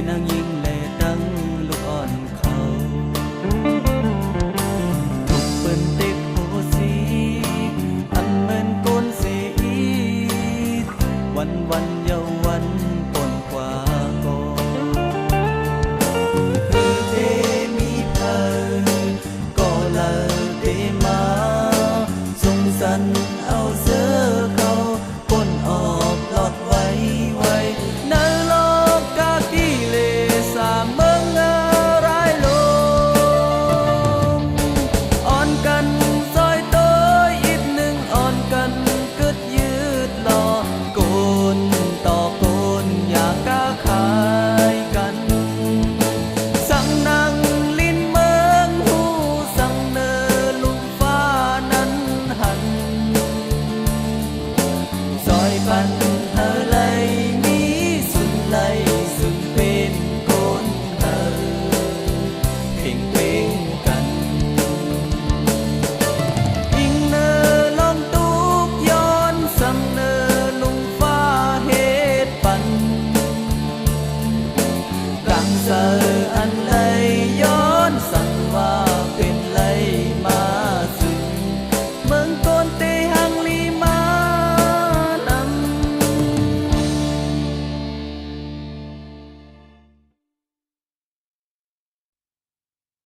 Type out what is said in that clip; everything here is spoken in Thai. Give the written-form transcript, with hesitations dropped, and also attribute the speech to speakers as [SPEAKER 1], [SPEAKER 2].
[SPEAKER 1] นางยิงแลดังลูกอ่อนเขาทุกเปิ้นเต็กโหสีอันเหมือนก้นเสียอีวันวันเยาวันปนกว่าก่อคือเทมีเพลินก็เลเทมาสงสันเอาเสื้อเขาปนออกหลอดไว้ไว้ในโลกกากิเลสาเมืองรายลมอ่อนกันซอยโตอีกหนึ่งอ่อนกันกึดยืดรอโกนต่อโกนอยากกาขายกันสั่งนางลิ้นเมืองหูสั่งเนอลุงฟ้านั้นหันซอยปัน